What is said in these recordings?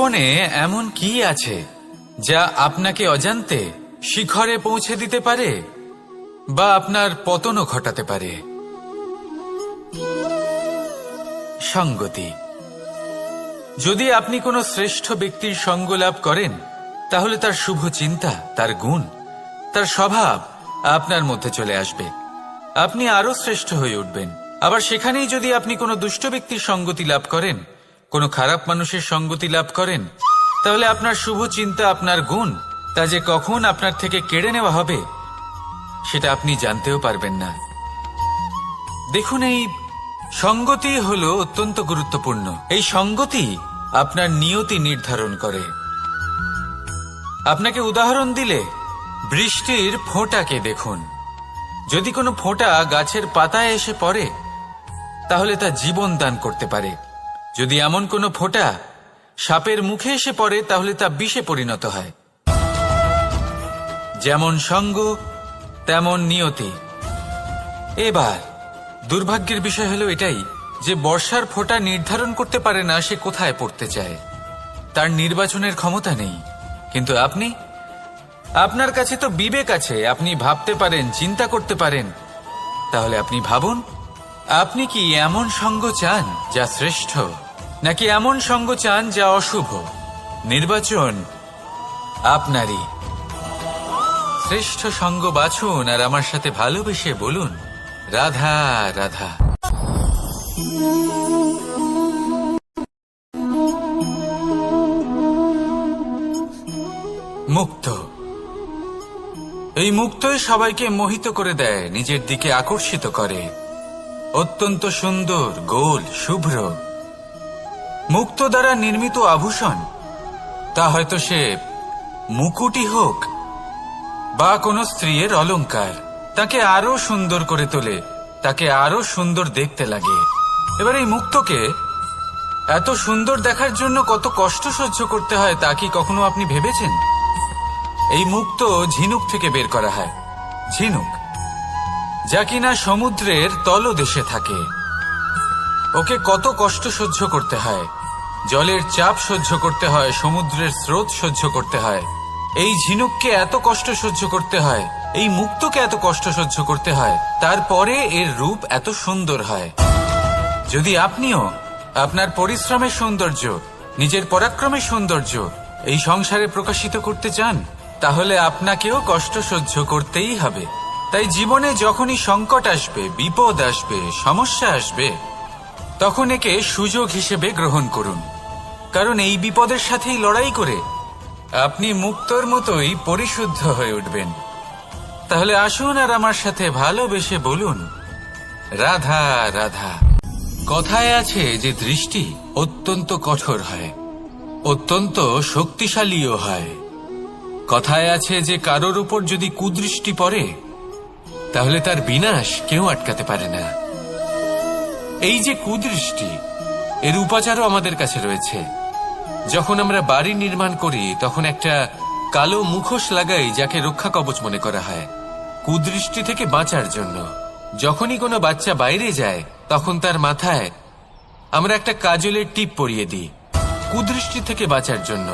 জীবনে এমন কি আছে যা আপনাকে অজান্তে শিখরে পৌঁছে দিতে পারে বা আপনার পতনও ঘটাতে পারে? সঙ্গতি। যদি আপনি কোনো শ্রেষ্ঠ ব্যক্তির সঙ্গ লাভ করেন, তাহলে তার শুভ চিন্তা, তার গুণ, তার স্বভাব আপনার মধ্যে চলে আসবে। আপনি আরো শ্রেষ্ঠ হয়ে উঠবেন। আবার সেখানেই যদি আপনি কোনো দুষ্ট ব্যক্তির সঙ্গতি লাভ করেন, কোনো খারাপ মানুষের সঙ্গতি লাভ করেন, তাহলে আপনার শুভ চিন্তা, আপনার গুণ, তা যে কখন আপনার থেকে কেড়ে নেওয়া হবে সেটা আপনি জানতেও পারবেন না। দেখুন, এই সঙ্গতি হলো অত্যন্ত গুরুত্বপূর্ণ। এই সঙ্গতি আপনার নিয়তি নির্ধারণ করে। আপনাকে উদাহরণ দিলে, বৃষ্টির ফোঁটাকে দেখুন। যদি কোনো ফোঁটা গাছের পাতায় এসে পড়ে, তাহলে তা জীবন দান করতে পারে। যদি এমন কোনো ফোঁটা সাপের মুখে এসে পড়ে, তাহলে তা বিষে পরিণত হয়। যেমন সঙ্গ, তেমন নিয়তি। এবার দুর্ভাগ্যের বিষয় হলো এটাই যে বর্ষার ফোঁটা নির্ধারণ করতে পারে না সে কোথায় পড়তে চায়। তার নির্বাচনের ক্ষমতা নেই। কিন্তু আপনি, আপনার কাছে তো বিবেক আছে, আপনি ভাবতে পারেন, চিন্তা করতে পারেন। তাহলে আপনি ভাবুন, আপনি কি এমন সঙ্গ চান যা শ্রেষ্ঠ, নাকি এমন সঙ্গ চান যা অশুভ? নির্বাচন আপনারই। শ্রেষ্ঠ সঙ্গ বাছুন আর আমার সাথে ভালোবেসে বলুন, রাধা রাধা। মুক্ত। এই মুক্তই সবাইকে মোহিত করে দেয়, নিজের দিকে আকর্ষিত করে। অত্যন্ত সুন্দর, গোল, শুভ্র। মুক্ত দ্বারা নির্মিত আভূষণ, তা হয়তো সে মুকুটই হোক বা কোনো স্ত্রীর অলংকার, তাকে আরো সুন্দর করে তোলে, তাকে আরো সুন্দর দেখতে লাগে। এবার এই মুক্তকে এত সুন্দর দেখার জন্য কত কষ্ট সহ্য করতে হয় তা কি কখনো আপনি ভেবেছেন? এই মুক্ত ঝিনুক থেকে বের করা হয়। ঝিনুক, যা কিনা সমুদ্রের তলদেশে থাকে। ওকে কত কষ্ট সহ্য করতে হয়, জলের চাপ সহ্য করতে হয়, সমুদ্রের স্রোত সহ্য করতে হয়। এই ঝিনুককে এত কষ্ট সহ্য করতে হয়, এই মুক্তকে এত কষ্ট সহ্য করতে হয়, তারপরে এর রূপ এত সুন্দর হয়। যদি আপনিও আপনার পরিশ্রমের সৌন্দর্য, নিজের পরাক্রমের সৌন্দর্য এই সংসারে প্রকাশিত করতে চান, তাহলে আপনাকেও কষ্ট সহ্য করতেই হবে। তাই জীবনে যখনই সংকট আসবে, বিপদ আসবে, সমস্যা আসবে, তখন একে সুযোগ হিসেবে গ্রহণ করুন। কারণ এই বিপদের সাথেই লড়াই করে আপনি মুক্তর মতোই পরিশুদ্ধ হয়ে উঠবেন। তাহলে আসুন আর আমার সাথে ভালোবেসে বলুন, রাধা রাধা। কথায় আছে যে দৃষ্টি অত্যন্ত কঠোর হয়, অত্যন্ত শক্তিশালীও হয়। কথায় আছে যে কারোর উপর যদি কুদৃষ্টি পড়ে, তাহলে তার বিনাশ কেউ আটকাতে পারে না। এই যে কুদৃষ্টি, এর উপাচারও আমাদের কাছে রয়েছে। যখন আমরা বাড়ি নির্মাণ করি, তখন একটা কালো মুখোশ লাগাই, যাকে রক্ষা কবচ মনে করা হয়, কুদৃষ্টি থেকে বাঁচার জন্য। যখনই কোনো বাচ্চা বাইরে যায়, তখন তার মাথায় আমরা একটা কাজলের টিপ পরিয়ে দিই, কুদৃষ্টি থেকে বাঁচার জন্য।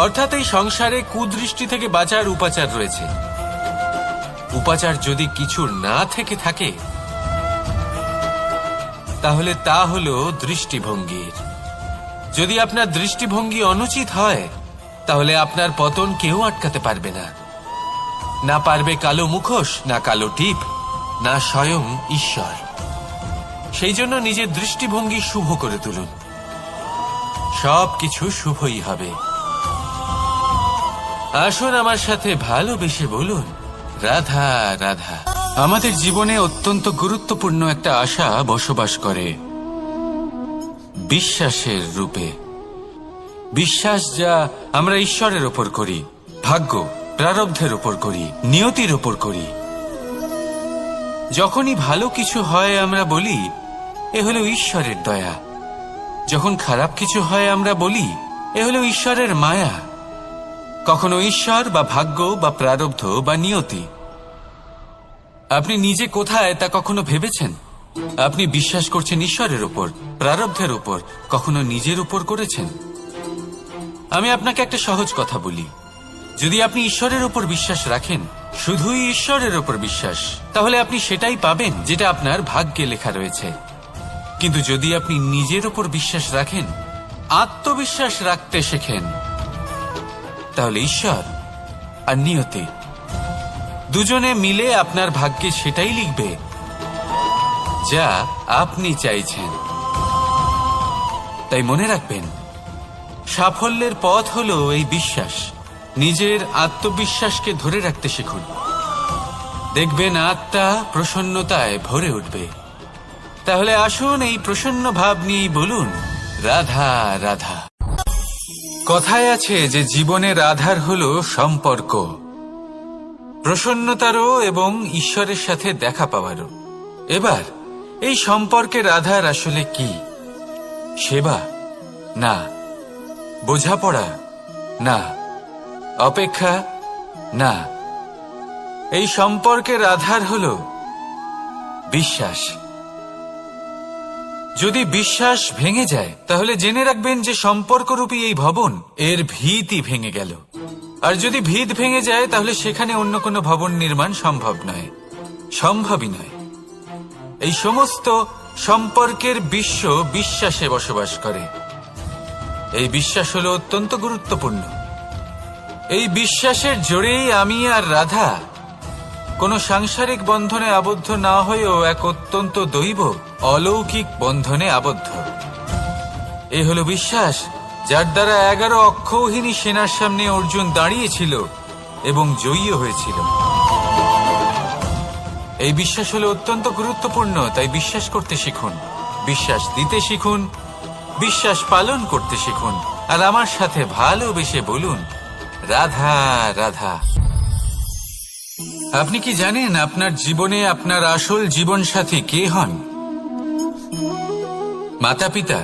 অর্থাৎ এই সংসারে কুদৃষ্টি থেকে বাঁচার উপাচার রয়েছে। উপাচার যদি কিছু না থেকে থাকে, তাহলে তা হলো দৃষ্টিভঙ্গির। যদি আপনার দৃষ্টিভঙ্গি অনুচিত হয়, তাহলে আপনার পতন কেউ আটকাতে পারবে না। না পারবে কালো মুখোশ, না কালো টিপ, না স্বয়ং ঈশ্বর। সেই জন্য নিজের দৃষ্টিভঙ্গি শুভ করে তুলুন, সবকিছু শুভই হবে। আসুন আমার সাথে ভালোবেসে বলুন, রাধা রাধা। আমাদের জীবনে অত্যন্ত গুরুত্বপূর্ণ একটা আশা বসবাস করে, বিশ্বাসের রূপে। বিশ্বাস যা আমরা ঈশ্বরের ওপর করি, ভাগ্য, প্রারব্ধের ওপর করি, নিয়তির ওপর করি। যখনই ভালো কিছু হয় আমরা বলি, এ হলো ঈশ্বরের দয়া। যখন খারাপ কিছু হয় আমরা বলি, এ হলো ঈশ্বরের মায়া। কখনো ঈশ্বর বা ভাগ্য বা প্রারব্ধ বা নিয়তি। আপনি নিজে কোথায় তা কখনো ভেবেছেন? আপনি বিশ্বাস করছেন ঈশ্বরের উপর, প্রারব্ধের উপর, কখনো নিজের উপর করেছেন? আমি আপনাকে একটা সহজ কথা বলি, যদি আপনি ঈশ্বরের উপর বিশ্বাস রাখেন, শুধুই ঈশ্বরের উপর বিশ্বাস, তাহলে আপনি সেটাই পাবেন যেটা আপনার ভাগ্যে লেখা রয়েছে। কিন্তু যদি আপনি নিজের উপর বিশ্বাস রাখেন, আত্মবিশ্বাস রাখতে শেখেন, তাহলে ঈশ্বর আর নিয়তি দুজনে মিলে আপনার ভাগ্যে সেটাই লিখবে যা আপনি চাইছেন। তাই মনে রাখবেন, সাফল্যের পথ হলো এই বিশ্বাস। নিজের আত্মবিশ্বাসকে ধরে রাখতে শিখুন, দেখবেন আত্মা প্রসন্নতায় ভরে উঠবে। তাহলে আসুন এই প্রসন্ন ভাব নিয়েই বলুন, রাধা রাধা। কথায় আছে যে জীবনের আধার হলো সম্পর্ক, প্রসন্নতারও এবং ঈশ্বরের সাথে দেখা পাওয়ারও। এবার এই সম্পর্কের আধার আসলে কি? সেবা না, বোঝাপড়া না, অপেক্ষা না, এই সম্পর্কের আধার হলো বিশ্বাস। যদি বিশ্বাস ভেঙে যায়, তাহলে জেনে রাখবেন যে সম্পর্করূপী এই ভবন এর ভিতই ভেঙে গেল। আর যদি ভিত ভেঙে যায়, তাহলে সেখানে অন্য কোনো ভবন নির্মাণ সম্ভব নয়, সম্ভবই নয়। এই সমস্ত সম্পর্কের বিশ্ব বিশ্বাসে বসবাস করে। এই বিশ্বাস হলো অত্যন্ত গুরুত্বপূর্ণ। এই বিশ্বাসের জোরেই আমি আর রাধা কোনো সাংসারিক বন্ধনে আবদ্ধ না হয়েও এক অত্যন্ত দৈব অলৌকিক বন্ধনে আবদ্ধ। এ হলো বিশ্বাস যার দ্বারা 11 অক্ষৌহিনী সেনার সামনে অর্জুন দাঁড়িয়েছিল এবং জয়ী হয়েছিল। এই বিশ্বাস হলো অত্যন্ত গুরুত্বপূর্ণ। তাই বিশ্বাস করতে শিখুন, বিশ্বাস দিতে শিখুন, বিশ্বাস পালন করতে শিখুন, আর আমার সাথে ভালোবেসে বলুন, রাধা রাধা। আপনি কি জানেন আপনার জীবনে আপনার আসল জীবনসাথী কে হন? মাতা পিতা,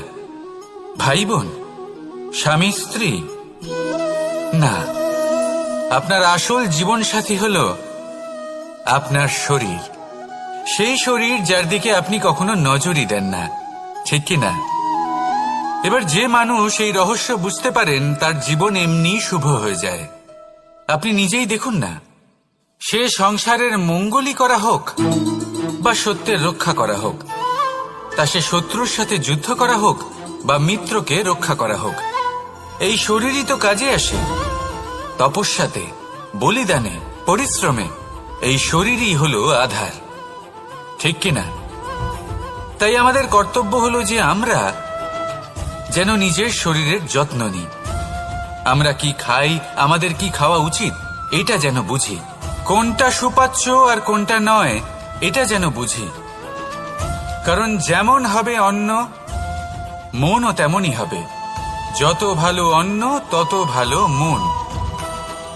ভাই বোন, স্বামী স্ত্রী? না, আপনার আসল জীবনসাথী হলো আপনার শরীর। সেই শরীর যার দিকে আপনি কখনো নজরই দেন না, ঠিক কি না? এবার যে মানুষ এই রহস্য বুঝতে পারেন, তার জীবন এমনি শুভ হয়ে যায়। আপনি নিজেই দেখুন না, সে সংসারের মঙ্গলই করা হোক বা সত্যের রক্ষা করা হোক, তা সে শত্রুর সাথে যুদ্ধ করা হোক বা মিত্রকে রক্ষা করা হোক, এই শরীরই তো কাজে আসে। তপস্যাতে, বলিদানে, পরিশ্রমে এই শরীরই হলো আধার, ঠিক কিনা? তাই আমাদের কর্তব্য হলো যে আমরা যেন নিজের শরীরের যত্ন নিই। আমরা কি খাই, আমাদের কি খাওয়া উচিত, এটা যেন বুঝি। কোনটা সুপাচ্য আর কোনটা নয়, এটা যেন বুঝি। কারণ যেমন হবে অন্ন, মনও তেমনই হবে। যত ভালো অন্ন, তত ভালো মন।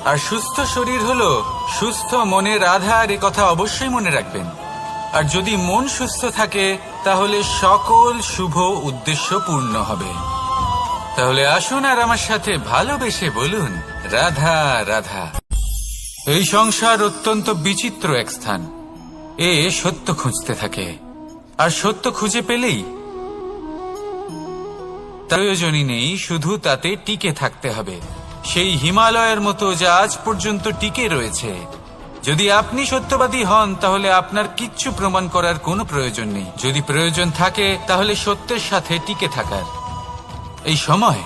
আর সুস্থ শরীর হলো সুস্থ মনের আধার, এ কথা অবশ্যই মনে রাখবেন। আর যদি মন সুস্থ থাকে, তাহলে সকল শুভ উদ্দেশ্য পূর্ণ হবে। তাহলে আসুন আর আমার সাথে ভালোবেসে বলুন, রাধা রাধা। এই সংসার অত্যন্ত বিচিত্র এক স্থান। এ সত্য খুঁজতে থাকে, আর সত্য খুঁজে পেলেই প্রয়োজনই নেই, শুধু তাতে টিকে থাকতে হবে। সেই হিমালয়ের মতো যা আজ পর্যন্ত টিকে রয়েছে। যদি আপনি সত্যবাদী হন, তাহলে আপনার কিচ্ছু প্রমাণ করার কোনো প্রয়োজন নেই। যদি প্রয়োজন থাকে, তাহলে সত্যের সাথে টিকে থাকার। এই সময়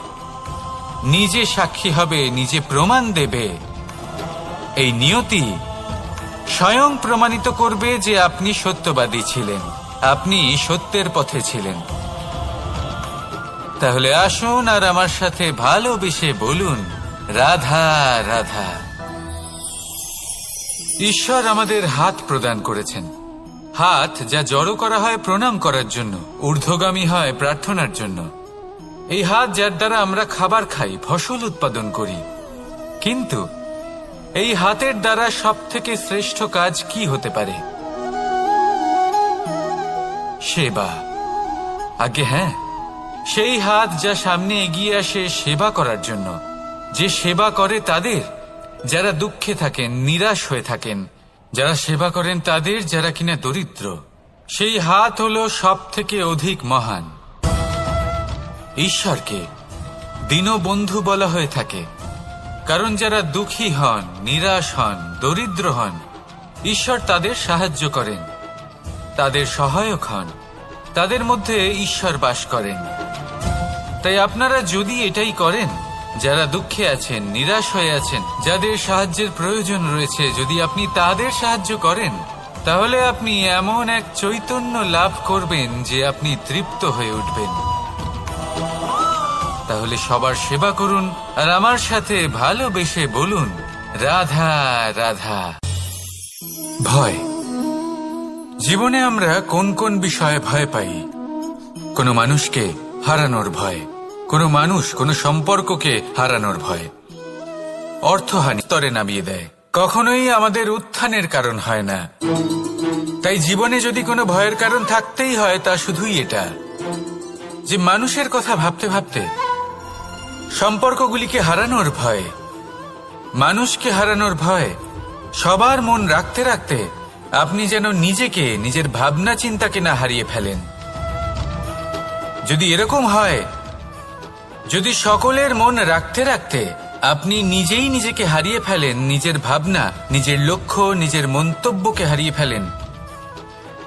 নিজে সাক্ষী হবে, নিজে প্রমাণ দেবে। এই নিয়তি স্বয়ং প্রমাণিত করবে যে আপনি সত্যবাদী ছিলেন, আপনি সত্যের পথে ছিলেন। তাহলে আসুন আর আমার সাথে ভালোবেসে বলুন, রাধা রাধা। ঈশ্বর আমাদের হাত প্রদান করেছেন। হাত যা জড়ো করা হয় প্রণাম করার জন্য, ঊর্ধ্বগামী হয় প্রার্থনার জন্য। এই হাত যার দ্বারা আমরা খাবার খাই, ফসল উৎপাদন করি। কিন্তু এই হাতের দ্বারা সবথেকে শ্রেষ্ঠ কাজ কি হতে পারে? সেবা। আগে হ্যাঁ, সেই হাত যা সামনে এগিয়ে আসে সেবা করার জন্য, যে সেবা করে তাদের যারা দুঃখে থাকেন, নিরাশ হয়ে থাকেন, যারা সেবা করেন তাদের যারা কিনা দরিদ্র, সেই হাত হলো সব থেকে অধিক মহান। ঈশ্বরকে দীনবন্ধু বলা হয়ে থাকে, কারণ যারা দুঃখী হন, নিরাশ হন, দরিদ্র হন, ঈশ্বর তাদের সাহায্য করেন, তাদের সহায়ক হন, তাদের মধ্যে ঈশ্বর বাস করেন। তাই আপনারা যদি এটাই করেন, যারা দুঃখে আছেন, নিরাশ হয়ে আছেন, যাদের সাহায্যের প্রয়োজন রয়েছে, যদি আপনি তাদের সাহায্য করেন, তাহলে আপনি এমন এক চৈতন্য লাভ করবেন যে আপনি তৃপ্ত হয়ে উঠবেন। তাহলে সবার সেবা করুন আর আমার সাথে ভালোবেসে বলুন, রাধা রাধা। ভয়। জীবনে আমরা কোন কোন বিষয়ে ভয় পাই? কোনো মানুষকে হারানোর ভয়, কোনো মানুষ কোনো সম্পর্ককে হারানোর ভয়, অর্থহানি স্তরে নামিয়ে দেয়, কখনোই আমাদের উত্থানের কারণ হয় না। তাই জীবনে যদি কোনো ভয়ের কারণ থাকতেই হয়, তা শুধুই এটা যে মানুষের কথা ভাবতে ভাবতে সম্পর্কগুলিকে হারানোর ভয়, মানুষকে হারানোর ভয়, সবার মন রাখতে রাখতে আপনি যেন নিজেকে, নিজের ভাবনা চিন্তাকে না হারিয়ে ফেলেন। যদি এরকম হয়, যদি সকলের মন রাখতে রাখতে আপনি নিজেই নিজেকে হারিয়ে ফেলেন, নিজের ভাবনা, নিজের লক্ষ্য, নিজের মন্তব্যকে হারিয়ে ফেলেন,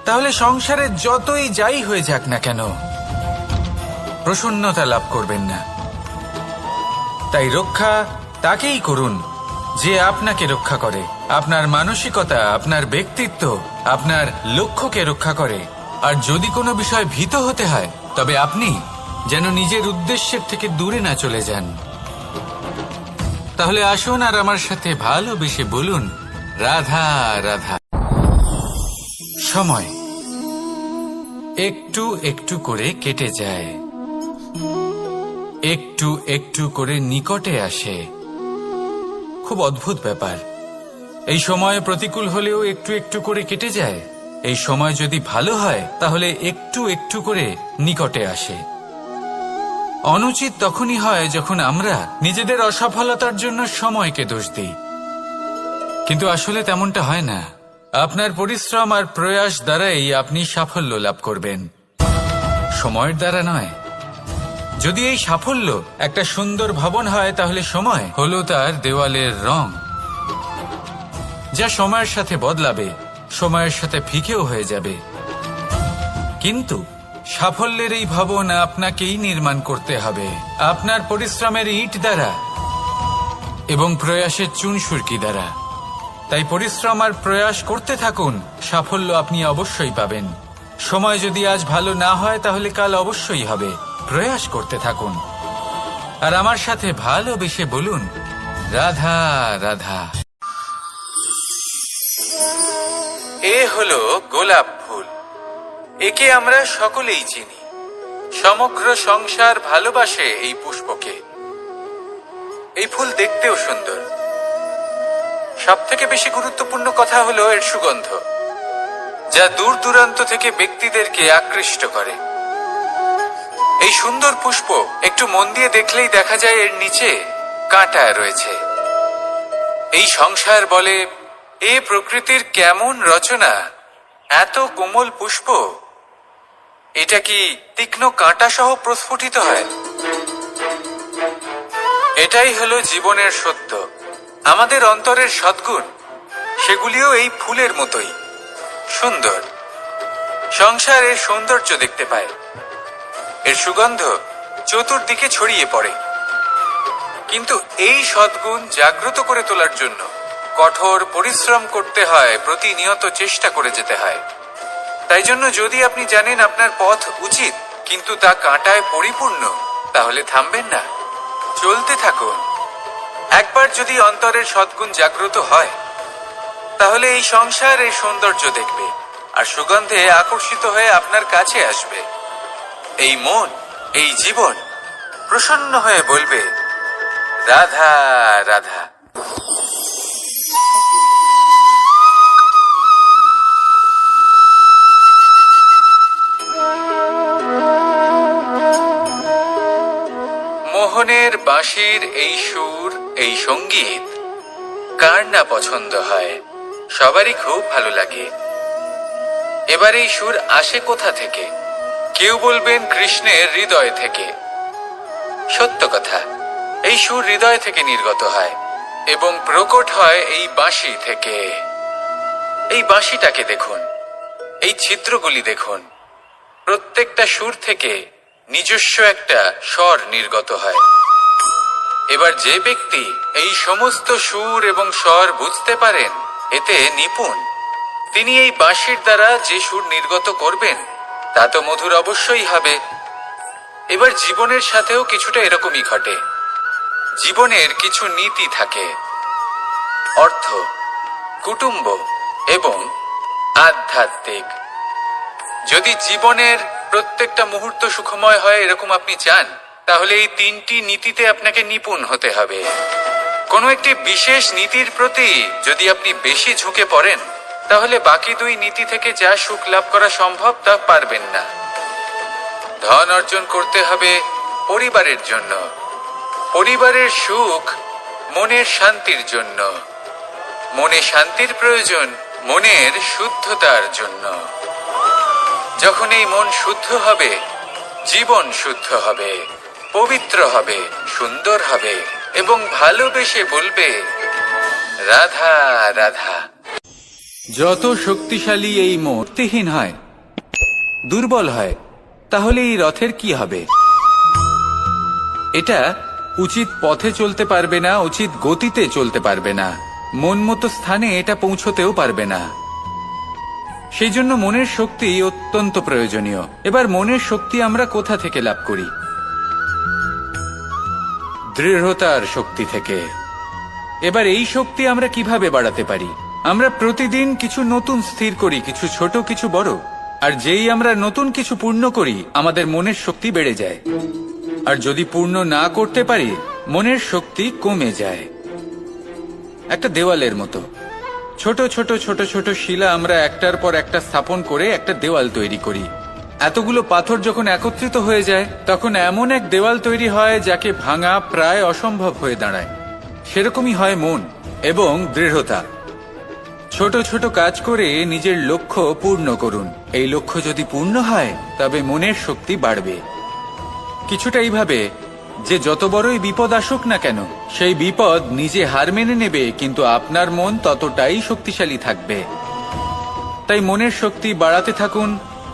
তাহলে সংসারে যতই যাই হয়ে যাক না কেন প্রসন্নতা লাভ করবেন না। তাই রক্ষা তাকেই করুন যে আপনাকে রক্ষা করে, আপনার মানসিকতা, আপনার ব্যক্তিত্ব, আপনার লক্ষ্যকে রক্ষা করে। আর যদি কোনো বিষয় ভীত হতে হয়, তবে আপনি যেন নিজের উদ্দেশ্যের থেকে দূরে না চলে যান। তাহলে আসুন আর আমার সাথে ভালোবেসে বলুন, রাধা রাধা। সময় একটু একটু করে কেটে যায়, একটু একটু করে নিকটে আসে। খুব অদ্ভুত ব্যাপার। এই সময় প্রতিকূল হলেও একটু একটু করে কেটে যায়। এই সময় যদি ভালো হয়, তাহলে একটু একটু করে নিকটে আসে। অনুচিত তখনই হয় যখন আমরা নিজেদের অসফলতার জন্য সময়কে দোষ দিই, কিন্তু আসলে তেমনটা হয় না। আপনার পরিশ্রম আর প্রয়াস দ্বারাই আপনি সাফল্য লাভ করবেন, সময়ের দ্বারা নয়। যদি এই সাফল্য একটা সুন্দর ভবন হয়, তাহলে সময় হলো তার দেওয়ালের রং, যা সময়ের সাথে বদলাবে, সময়ের সাথে ফিকেও হয়ে যাবে। কিন্তু সাফল্যের এই ভবন আপনাকেই নির্মাণ করতে হবে, আপনার পরিশ্রমের ইট দ্বারা এবং প্রয়াসের চুনসুরকি দ্বারা। তাই পরিশ্রম আর প্রয়াস করতে থাকুন, সাফল্য আপনি অবশ্যই পাবেন। সময় যদি আজ ভালো না হয়, তাহলে কাল অবশ্যই হবে। প্রয়াস করতে থাকুন আর আমার সাথে ভালোবেসে বলুন, রাধা রাধা। এ হলো গোলাপ ফুল। একে আমরা সকলেই চিনি। সমগ্র সংসার ভালোবাসে এই পুষ্পকে। এই ফুল দেখতেও সুন্দর। সবথেকে বেশি গুরুত্বপূর্ণ কথা হলো এর সুগন্ধ, যা দূর দূরান্ত থেকে ব্যক্তিদেরকে আকৃষ্ট করে। এই সুন্দর পুষ্প একটু মন দিয়ে দেখলেই দেখা যায় এর নিচে কাঁটা রয়েছে। এই সংসার বলে, এ প্রকৃতির কেমন রচনা, এত কোমল পুষ্প, এটা কি তীক্ষ্ণ কাঁটা সহ প্রস্ফুটিত হয়? এটাই হলো জীবনের সত্য। আমাদের অন্তরের সদ্গুণ, সেগুলিও এই ফুলের মতোই সুন্দর। সংসার এর সৌন্দর্য দেখতে পায়, এর সুগন্ধ চতুর্দিকে ছড়িয়ে পড়ে। কিন্তু এই সদ্গুণ জাগ্রত করে তোলার জন্য কঠোর পরিশ্রম করতে হয়, প্রতিনিয়ত চেষ্টা করে যেতে হয়। তাই জন্য যদি আপনি জানেন আপনার পথ উচিত, কিন্তু তা কাঁটায় পরিপূর্ণ, তাহলে থামবেন না, চলতে থাকুন। একবার যদি অন্তরের সদ্গুণ জাগ্রত হয়, তাহলে এই সংসার এর সৌন্দর্য দেখবে আর সুগন্ধে আকর্ষিত হয়ে আপনার কাছে আসবে। এই মন, এই জীবন প্রসন্ন হয়ে বলবে, রাধা রাধা। মোহনের বাঁশির এই সুর, এই সঙ্গীত কার না পছন্দ হয়? সবারই খুব ভালো লাগে। এবার এই সুর আসে কোথা থেকে? কেউ বলবেন কৃষ্ণের হৃদয় থেকে। সত্য কথা, এই সুর হৃদয় থেকে নির্গত হয় এবং প্রকট হয় এই বাঁশি থেকে। এই বাঁশিটাকে দেখুন, এই ছিদ্রগুলি দেখুন, প্রত্যেকটা সুর থেকে নিজস্ব একটা স্বর নির্গত হয়। এবার যে ব্যক্তি এই সমস্ত সুর এবং স্বর বুঝতে পারেন, এতে নিপুণ, তিনি এই বাঁশির দ্বারা যে সুর নির্গত করবেন তা তো মধুর অবশ্যই হবে। এবার জীবনের সাথেও কিছুটা এরকমই ঘটে। জীবনের কিছু নীতি থাকে, অর্থ, কুটুম্ব এবং আধ্যাত্মিক। যদি জীবনের প্রত্যেকটা মুহূর্ত সুখময় হয় এরকম আপনি চান, তাহলে এই তিনটি নীতিতে আপনাকে নিপুণ হতে হবে। কোনো একটি বিশেষ নীতির প্রতি যদি আপনি বেশি ঝুঁকে পড়েন, তাহলে বাকি দুই নীতি থেকে যা সুখ লাভ করা সম্ভব তা পারবেন না। ধন অর্জন করতে হবে পরিবারের জন্য, পরিবারের সুখ মনের শান্তির জন্য, মনে শান্তির প্রয়োজন মনের শুদ্ধতার জন্য। যখন এই মন শুদ্ধ হবে, জীবন শুদ্ধ হবে, পবিত্র হবে, সুন্দর হবে এবং ভালোবেসে বলবে রাধা রাধা। যত শক্তিশালী এই মন শক্তিহীন হয়, দুর্বল হয়, তাহলে এই রথের কি হবে? এটা উচিত পথে চলতে পারবে না, উচিত গতিতে চলতে পারবে না, মন মতো স্থানে এটা পৌঁছতেও পারবে না। সেই জন্য মনের শক্তি অত্যন্ত প্রয়োজনীয়। এবার মনের শক্তি আমরা কোথা থেকে লাভ করি? দৃঢ়তার শক্তি থেকে। এবার এই শক্তি আমরা কিভাবে বাড়াতে পারি? আমরা প্রতিদিন কিছু নতুন স্থির করি, কিছু ছোট কিছু বড়, আর যেই আমরা নতুন কিছু পূর্ণ করি আমাদের মনের শক্তি বেড়ে যায়। আর যদি পূর্ণ না করতে পারি মনের শক্তি কমে যায়। একটা দেওয়ালের মতো ছোট ছোট ছোট ছোট শিলা আমরা একটার পর একটা স্থাপন করে একটা দেওয়াল তৈরি করি। এতগুলো পাথর যখন একত্রিত হয়ে যায় তখন এমন এক দেওয়াল তৈরি হয় যাকে ভাঙা প্রায় অসম্ভব হয়ে দাঁড়ায়। সেরকমই হয় মন এবং দৃঢ়তা। ছোট ছোট কাজ করে নিজের লক্ষ্য পূর্ণ করুন। এই লক্ষ্য যদি পূর্ণ হয় তবে মনের শক্তি বাড়বে। কিছুটা এইভাবে যে যত বড়ই বিপদ আসুক না কেন সেই বিপদ নিজে হার মেনে নেবে, কিন্তু আপনার মন ততটাই শক্তিশালী থাকবে। তাই মনের শক্তি বাড়াতে থাকুন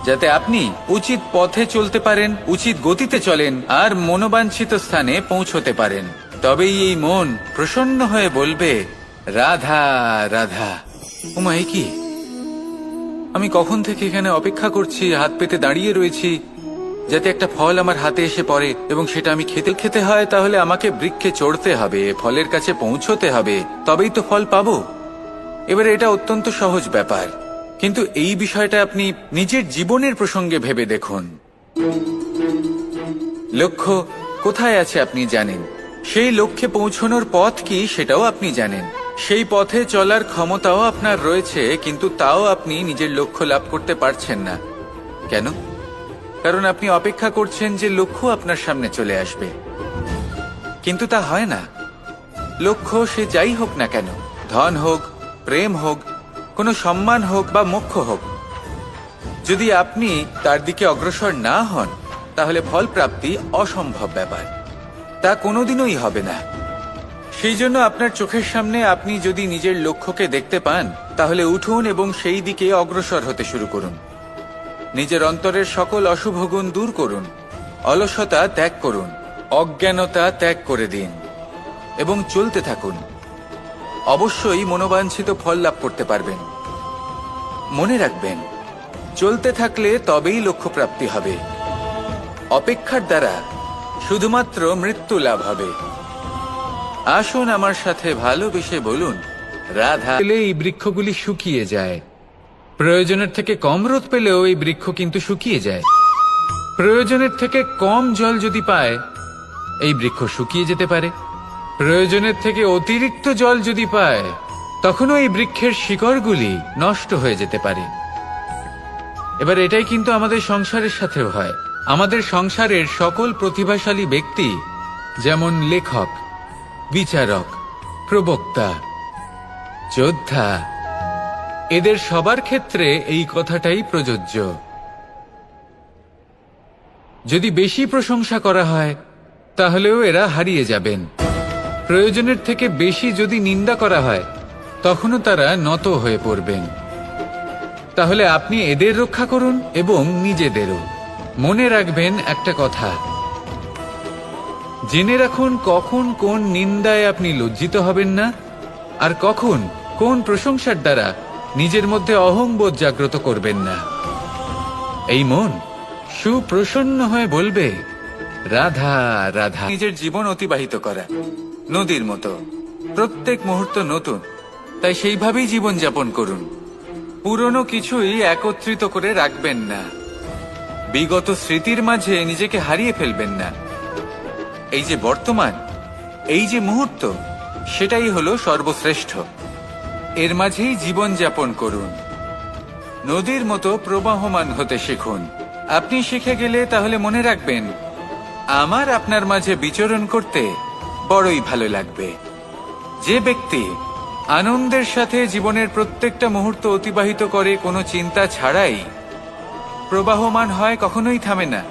যাতে আপনি উচিত পথে চলতে পারেন, উচিত গতিতে চলেন আর মনোবাঞ্ছিত স্থানে পৌঁছতে পারেন। তবেই এই মন প্রসন্ন হয়ে বলবে রাধা রাধা। ওমা, এ কি? আমি কখন থেকে এখানে অপেক্ষা করছি, হাত পেতে দাঁড়িয়ে রয়েছি যাতে একটা ফল আমার হাতে এসে পড়ে এবং সেটা আমি খেতে হয়। তাহলে আমাকে বৃক্ষে চড়তে হবে, ফলের কাছে পৌঁছতে হবে, তবেই তো ফল পাবো। এবারে এটা অত্যন্ত সহজ ব্যাপার, কিন্তু এই বিষয়টা আপনি নিজের জীবনের প্রসঙ্গে ভেবে দেখুন। লক্ষ্য কোথায় আছে আপনি জানেন, সেই লক্ষ্যে পৌঁছানোর পথ কি সেটাও আপনি জানেন, সেই পথে চলার ক্ষমতাও আপনার রয়েছে, কিন্তু তাও আপনি নিজের লক্ষ্য লাভ করতে পারছেন না। কেন? কারণ আপনি অপেক্ষা করছেন যে লক্ষ্য আপনার সামনে চলে আসবে, কিন্তু তা হয় না। লক্ষ্য সে যাই হোক না কেন, ধন হোক, প্রেম হোক, কোনো সম্মান হোক বা মোক্ষ হোক, যদি আপনি তার দিকে অগ্রসর না হন তাহলে ফল প্রাপ্তি অসম্ভব ব্যাপার, তা কোনোদিনই হবে না। সেই জন্য আপনার চোখের সামনে আপনি যদি নিজের লক্ষ্যকে দেখতে পান তাহলে উঠুন এবং সেই দিকে অগ্রসর হতে শুরু করুন। নিজের অন্তরের সকল অশুভ গুণ দূর করুন, অলসতা ত্যাগ করুন, অজ্ঞানতা ত্যাগ করে দিন এবং চলতে থাকুন। অবশ্যই মনোবাঞ্ছিত ফল লাভ করতে পারবেন। মনে রাখবেন, চলতে থাকলে তবেই লক্ষ্য প্রাপ্তি হবে। অপেক্ষার দ্বারা শুধুমাত্র মৃত্যু লাভ হবে। আসুন আমার সাথে ভালোবেসে বলুন রাধা। এই বৃক্ষগুলি শুকিয়ে যায়, প্রয়োজনের থেকে কম রোদ পেলেও এই বৃক্ষ কিন্তু শুকিয়ে যায়। প্রয়োজনের থেকে কম জল যদি পায় এই বৃক্ষ শুকিয়ে যেতে পারে। প্রয়োজনের থেকে অতিরিক্ত জল যদি পায় তখনও এই বৃক্ষের শিকড়গুলি নষ্ট হয়ে যেতে পারে। এবার এটাই কিন্তু আমাদের সংসারের সাথেও হয়। আমাদের সংসারের সকল প্রতিভাশালী ব্যক্তি, যেমন লেখক, বিচারক, প্রবক্তা, যোদ্ধা, এদের সবার ক্ষেত্রে এই কথাটাই প্রযোজ্য। যদি বেশি প্রশংসা করা হয় তাহলেও এরা হারিয়ে যাবেন। প্রয়োজনের থেকে বেশি যদি নিন্দা করা হয় তখনও তারা নত হয়ে পড়বেন। তাহলে আপনি এদের রক্ষা করুন এবং নিজেদেরও। মনে রাখবেন একটা কথা, জেনে রাখুন কখন কোন নিন্দায় আপনি লজ্জিত হবেন না, আর কখন কোন প্রশংসার দ্বারা নিজের মধ্যে অহংবোধ জাগ্রত করবেন না। এই মন সুপ্রসন্ন হয়ে বলবে, রাধা রাধা। নিজের জীবন অতিবাহিত করা নদীর মতো, প্রত্যেক মুহূর্ত নতুন, তাই সেইভাবেই জীবন যাপন করুন। পুরনো কিছুই একত্রিত করে রাখবেন না, বিগত স্মৃতির মাঝে নিজেকে হারিয়ে ফেলবেন না। এই যে বর্তমান, এই যে মুহূর্ত, সেটাই হলো সর্বশ্রেষ্ঠ। এর মাঝেই জীবন যাপন করুন। নদীর মতো প্রবাহমান হতে শিখুন। আপনি শিখে গেলে তাহলে মনে রাখবেন, আমার আপনার মাঝে বিচরণ করতে বড়ই ভালো লাগবে। যে ব্যক্তি আনন্দের সাথে জীবনের প্রত্যেকটা মুহূর্ত অতিবাহিত করে কোনো চিন্তা ছাড়াই, প্রবাহমান হয়, কখনোই থামে না,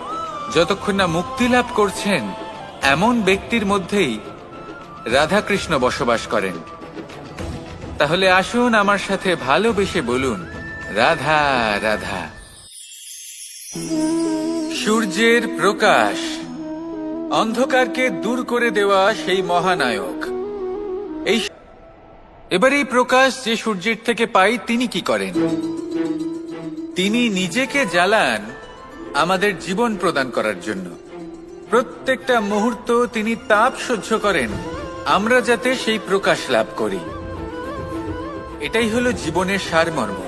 যতক্ষণ না মুক্তি লাভ করছেন, এমন ব্যক্তির মধ্যেই রাধাকৃষ্ণ বসবাস করেন। তাহলে আসুন আমার সাথে ভালোবেসে বলুন, রাধা রাধা। সূর্যের প্রকাশ, অন্ধকারকে দূর করে দেওয়া সেই মহানায়ক। এবার এই প্রকাশ যে সূর্যের থেকে পাই, তিনি কি করেন? তিনি নিজেকে জ্বালান আমাদের জীবন প্রদান করার জন্য। প্রত্যেকটা মুহূর্ত তিনি তাপ সহ্য করেন, আমরা যাতে সেই প্রকাশ লাভ করি। এটাই হলো জীবনের সারমর্ম।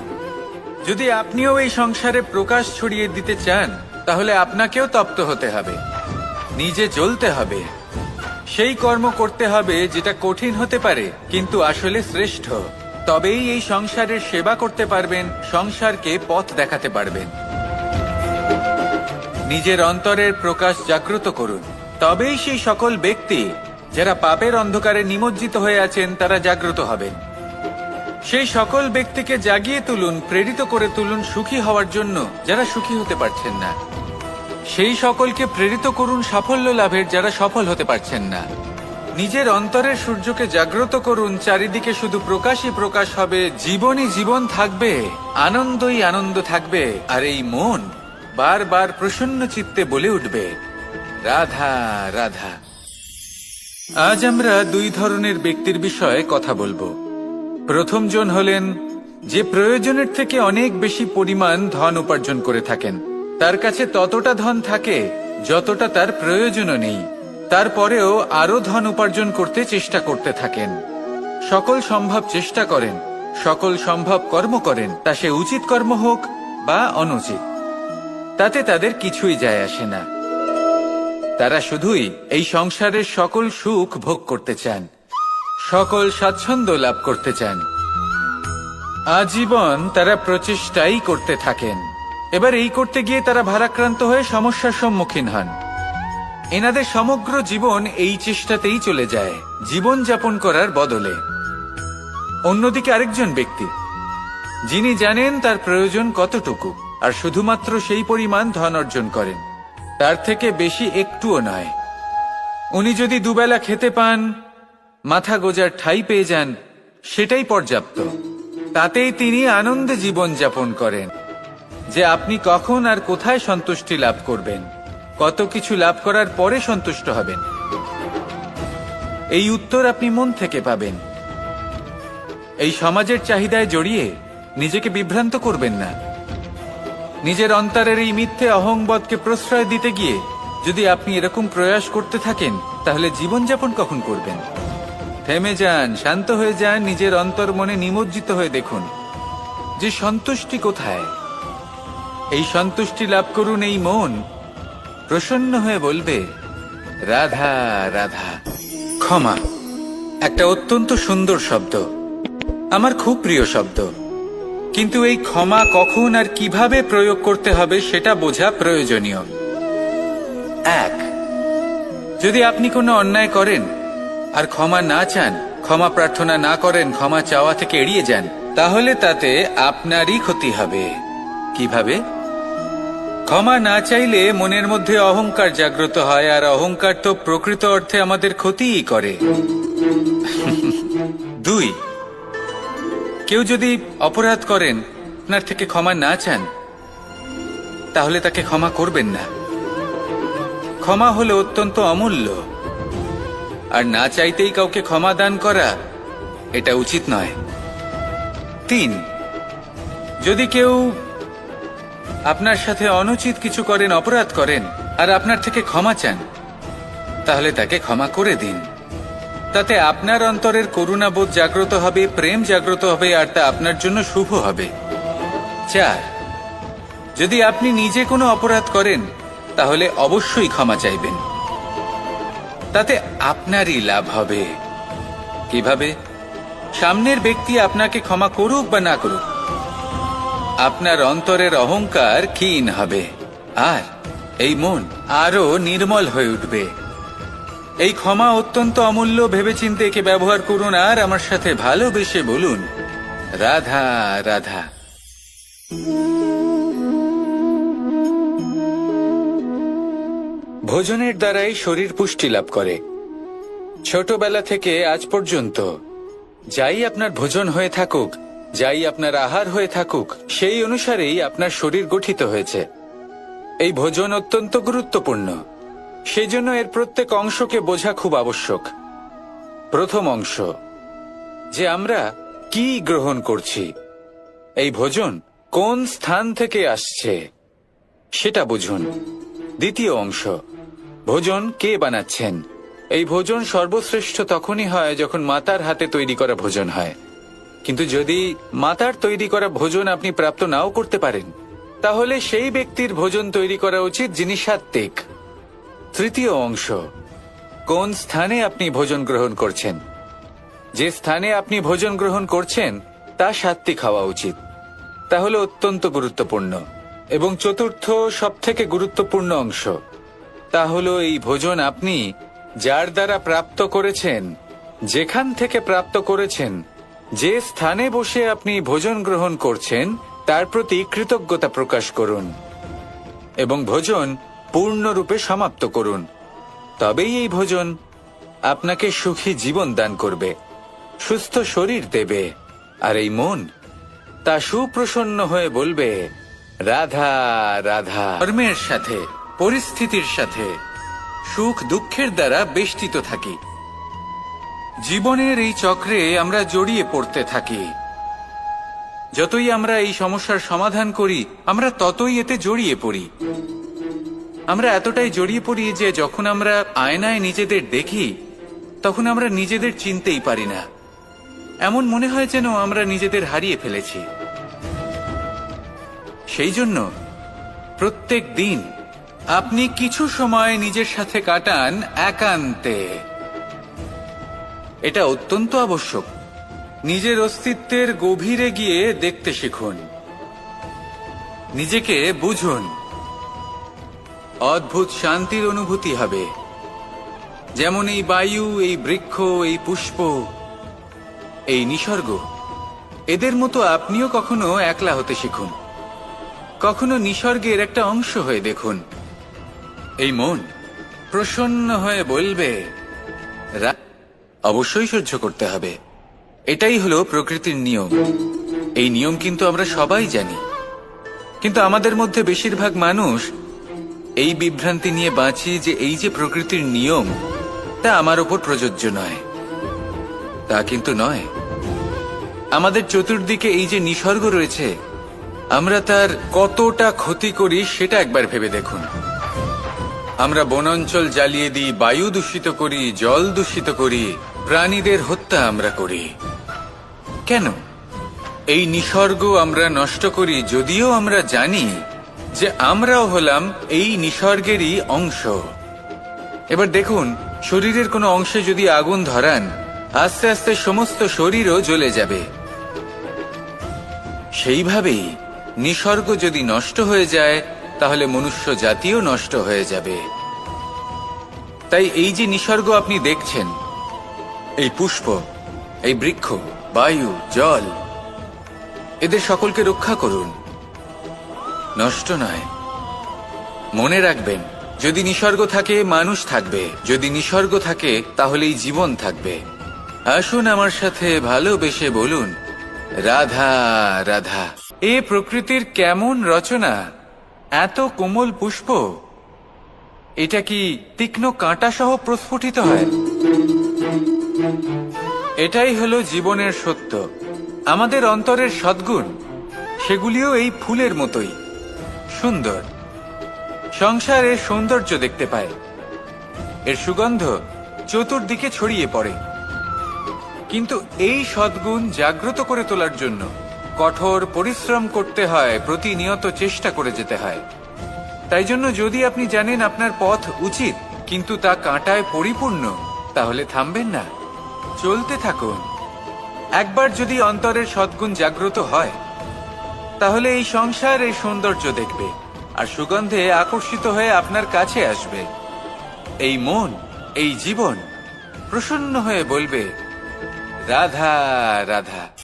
যদি আপনিও এই সংসারে প্রকাশ ছড়িয়ে দিতে চান, তাহলে আপনাকেও তপ্ত হতে হবে, নিজে জ্বলতে হবে, সেই কর্ম করতে হবে যেটা কঠিন হতে পারে কিন্তু আসলে শ্রেষ্ঠ। তবেই এই সংসারের সেবা করতে পারবেন, সংসারকে পথ দেখাতে পারবেন। নিজের অন্তরের প্রকাশ জাগ্রত করুন, তবেই সেই সকল ব্যক্তি যারা পাপের অন্ধকারে নিমজ্জিত হয়ে আছেন তারা জাগ্রত হবেন। সেই সকল ব্যক্তিকে জাগিয়ে তুলুন, প্রেরিত করে তুলুন সুখী হওয়ার জন্য যারা সুখী হতে পারছেন না। সেই সকলকে প্রেরিত করুন সাফল্য লাভের যারা সফল হতে পারছেন না। নিজের অন্তরের সূর্যকে জাগ্রত করুন, চারিদিকে শুধু প্রকাশই প্রকাশ হবে, জীবনই জীবন থাকবে, আনন্দই আনন্দ থাকবে, আর এই মন বারবার প্রসন্ন চিত্তে বলে উঠবে, রাধা রাধা। আজ আমরা দুই ধরনের ব্যক্তির বিষয়ে কথা বলবো। প্রথম জন হলেন যে প্রয়োজনের থেকে অনেক বেশি পরিমাণ ধন উপার্জন করে থাকেন। তার কাছে ততটা ধন থাকে যতটা তার প্রয়োজনও নেই, তারপরেও আরো ধন উপার্জন করতে চেষ্টা করতে থাকেন। সকল সম্ভব চেষ্টা করেন, সকল সম্ভব কর্ম করেন, তা সে উচিত কর্ম হোক বা অনুচিত, তাতে তাদের কিছুই যায় আসে না। তারা শুধুই এই সংসারের সকল সুখ ভোগ করতে চান, সকল স্বাচ্ছন্দ্য লাভ করতে চান। আজীবন তারা প্রচেষ্টাই করতে থাকেন। এবার এই করতে গিয়ে তারা ভারাক্রান্ত হয়ে সমস্যার সম্মুখীন হন। এনাদের সমগ্র জীবন এই চেষ্টাতেই চলে যায়, জীবন যাপন করার বদলে। অন্যদিকে আরেকজন ব্যক্তি যিনি জানেন তার প্রয়োজন কতটুকু, আর শুধুমাত্র সেই পরিমাণ ধন অর্জন করেন, তার থেকে বেশি একটুও নয়। উনি যদি দুবেলা খেতে পান, মাথা গোজার ঠাঁই পেয়ে যান, সেটাই পর্যাপ্ত। তাতেই তিনি আনন্দে জীবন যাপন করেন। যে আপনি কখন আর কোথায় সন্তুষ্টি লাভ করবেন, কত কিছু লাভ করার পরে সন্তুষ্ট হবেন, এই উত্তর আপনি মন থেকে পাবেন। এই সমাজের চাহিদায় জড়িয়ে নিজেকে বিভ্রান্ত করবেন না। নিজের অন্তরের এই মিথ্যে অহংবোধকে প্রশ্রয় দিতে গিয়ে যদি আপনি এরকম প্রয়াস করতে থাকেন, তাহলে জীবনযাপন কখন করবেন? থেমে যান, শান্ত হয়ে যান, নিজের অন্তর মনে নিমজ্জিত হয়ে দেখুন যে সন্তুষ্টি কোথায়। এই সন্তুষ্টি লাভ করুন, এই মন প্রসন্ন হয়ে বলবে, রাধা রাধা। ক্ষমা একটা অত্যন্ত সুন্দর শব্দ, আমার খুব প্রিয় শব্দ, কিন্তু এই ক্ষমা কখন আর কিভাবে প্রয়োগ করতে হবে সেটা বোঝা প্রয়োজনীয়। এক, যদি আপনি কোনো অন্যায় করেন আর ক্ষমা না চান, ক্ষমা প্রার্থনা না করেন, ক্ষমা চাওয়া থেকে এড়িয়ে যান, তাহলে তাতে আপনারই ক্ষতি হবে। কিভাবে? ক্ষমা না চাইলে মনের মধ্যে অহংকার জাগ্রত হয়, আর অহংকার তো প্রকৃত অর্থে আমাদের ক্ষতিই করে। 2, কেউ যদি অপরাধ করেন আপনার থেকে ক্ষমা না চান, তাহলে তাকে ক্ষমা করবেন না। ক্ষমা হলো অত্যন্ত অমূল্য, আর না চাইতেই কাউকে ক্ষমা দান করা এটা উচিত নয়। 3, যদি কেউ আপনার সাথে অনুচিত কিছু করেন, অপরাধ করেন, আর আপনার থেকে ক্ষমা চান, তাহলে তাকে ক্ষমা করে দিন। তাতে আপনার অন্তরের করুণাবোধ জাগ্রত হবে, প্রেম জাগ্রত হবে, আর তা আপনার জন্য শুভ হবে। 4, যদি আপনি নিজে কোনো অপরাধ করেন, তাহলে অবশ্যই ক্ষমা চাইবেন। তাতে আপনারই লাভ হবে। কিভাবে? সামনের ব্যক্তি আপনাকে ক্ষমা করুক বা না করুক, আপনার অন্তরের অহংকার ক্ষীণ হবে, আর এই মন আরো নির্মল হয়ে উঠবে। এই ক্ষমা অত্যন্ত অমূল্য, ভেবেচিন্তে একে ব্যবহার করুন, আর আমার সাথে ভালোবেসে বলুন, রাধা রাধা। ভোজনের দ্বারাই শরীর পুষ্টি লাভ করে। ছোটবেলা থেকে আজ পর্যন্ত যাই আপনার ভোজন হয়ে থাকুক, যাই আপনার আহার হয়ে থাকুক, সেই অনুসারেই আপনার শরীর গঠিত হয়েছে। এই ভোজন অত্যন্ত গুরুত্বপূর্ণ, সেজন্য এর প্রত্যেক অংশকে বোঝা খুব আবশ্যক। প্রথম অংশ, যে আমরা কি গ্রহণ করছি, এই ভোজন কোন স্থান থেকে আসছে সেটা বুঝুন। দ্বিতীয় অংশ, ভোজন কে বানাচ্ছেন। এই ভোজন সর্বশ্রেষ্ঠ তখনই হয় যখন মাতার হাতে তৈরি করা ভোজন হয়। কিন্তু যদি মাতার তৈরি করা ভোজন আপনি প্রাপ্ত নাও করতে পারেন, তাহলে সেই ব্যক্তির ভোজন তৈরি করা উচিত যিনি সাত্ত্বিক। তৃতীয় অংশ, কোন স্থানে আপনি ভোজন গ্রহণ করছেন। যে স্থানে আপনি ভোজন গ্রহণ করছেন তা সাত্ত্বিক হওয়া উচিত। তা হলো অত্যন্ত গুরুত্বপূর্ণ। এবং চতুর্থ সবথেকে গুরুত্বপূর্ণ অংশ, তা হলো এই ভোজন আপনি যার দ্বারা প্রাপ্ত করেছেন, যেখান থেকে প্রাপ্ত করেছেন, যে স্থানে বসে আপনি ভোজন গ্রহণ করছেন, তার প্রতি কৃতজ্ঞতা প্রকাশ করুন এবং ভোজন পূর্ণরূপে সমাপ্ত করুন। তবেই এই ভোজন আপনাকে সুখী জীবন দান করবে, সুস্থ শরীর দেবে, আর এই মন তা সুপ্রসন্ন হয়ে বলবে, রাধা রাধা। কর্মের সাথে, পরিস্থিতির সাথে, সুখ দুঃখের দ্বারা বেষ্টিত থাকি। জীবনের এই চক্রে আমরা জড়িয়ে পড়তে থাকি। যতই আমরা এই সমস্যার সমাধান করি, আমরা ততই এতে জড়িয়ে পড়ি। আমরা এতটাই জড়িয়ে পড়ি যে যখন আমরা আয়নায় নিজেদের দেখি, তখন আমরা নিজেদের চিনতেই পারি না। এমন মনে হয় যেন আমরা নিজেদের হারিয়ে ফেলেছি। সেই জন্য প্রত্যেক দিন আপনি কিছু সময় নিজের সাথে কাটান একান্তে। এটা অত্যন্ত আবশ্যক। নিজের অস্তিত্বের গভীরে গিয়ে দেখতে শিখুন, নিজেকে বুঝুন। অদ্ভুত শান্তির অনুভূতি হবে। যেমন এই বায়ু, এই বৃক্ষ, এই পুষ্প, এই নিসর্গ, এদের মতো আপনিও কখনো একলা হতে শিখুন। কখনো নিসর্গের একটা অংশ হয়ে দেখুন। এই মন প্রসন্ন হয়ে বলবে, অবশ্যই সহ্য করতে হবে। এটাই হলো প্রকৃতির নিয়ম। এই নিয়ম কিন্তু আমরা সবাই জানি, কিন্তু আমাদের মধ্যে বেশিরভাগ মানুষ এই বিভ্রান্তি নিয়ে বাঁচি যে এই যে প্রকৃতির নিয়ম, তা আমার ওপর প্রযোজ্য নয়। তা কিন্তু নয়। আমাদের চতুর্দিকে এই যে নিসর্গ রয়েছে, আমরা তার কতটা ক্ষতি করি সেটা একবার ভেবে দেখুন। আমরা বনাঞ্চল জ্বালিয়ে দিই, বায়ু দূষিত করি, জল দূষিত করি, প্রাণীদের হত্যা আমরা করি। কেন? এই নিসর্গ আমরা নষ্ট করি, যদিও আমরা জানি যে আমরাও হলাম এই নিসর্গেরই অংশ। এবার দেখুন, শরীরের কোনো অংশে যদি আগুন ধরান, আস্তে আস্তে সমস্ত শরীরও জ্বলে যাবে। সেইভাবেই নিসর্গ যদি নষ্ট হয়ে যায়, তাহলে মনুষ্য জাতিও নষ্ট হয়ে যাবে। তাই এই যে নিসর্গ আপনি দেখছেন, এই পুষ্প, এই বৃক্ষ, বায়ু, জল, এদের সকলকে রক্ষা করুন, নষ্ট নয়। মনে রাখবেন, যদি নিসর্গ থাকে মানুষ থাকবে, যদি নিসর্গ থাকে তাহলেই জীবন থাকবে। আসুন আমার সাথে ভালোবেসে বলুন, রাধা রাধা। এ প্রকৃতির কেমন রচনা, এত কোমল পুষ্প, এটা কি তীক্ষ্ণ কাঁটা সহ প্রস্ফুটিত হয়? এটাই হলো জীবনের সত্য। আমাদের অন্তরের সদ্গুণ, সেগুলিও এই ফুলের মতোই সুন্দর। সংসার এর সৌন্দর্য দেখতে পায়, এর সুগন্ধ চতুর্দিকে ছড়িয়ে পড়ে। কিন্তু এই সদ্গুণ জাগ্রত করে তোলার জন্য কঠোর পরিশ্রম করতে হয়, প্রতিনিয়ত চেষ্টা করে যেতে হয়। তাই জন্য যদি আপনি জানেন আপনার পথ উচিত কিন্তু তা কাঁটায় পরিপূর্ণ, তাহলে থামবেন না, চলতে থাকুন। একবার যদি অন্তরের সদ্গুণ জাগ্রত হয়, তাহলে এই সংসার এই সৌন্দর্য দেখবে আর সুগন্ধে আকর্ষিত হয়ে আপনার কাছে আসবে। এই মন, এই জীবন প্রসন্ন হয়ে বলবে, রাধা রাধা।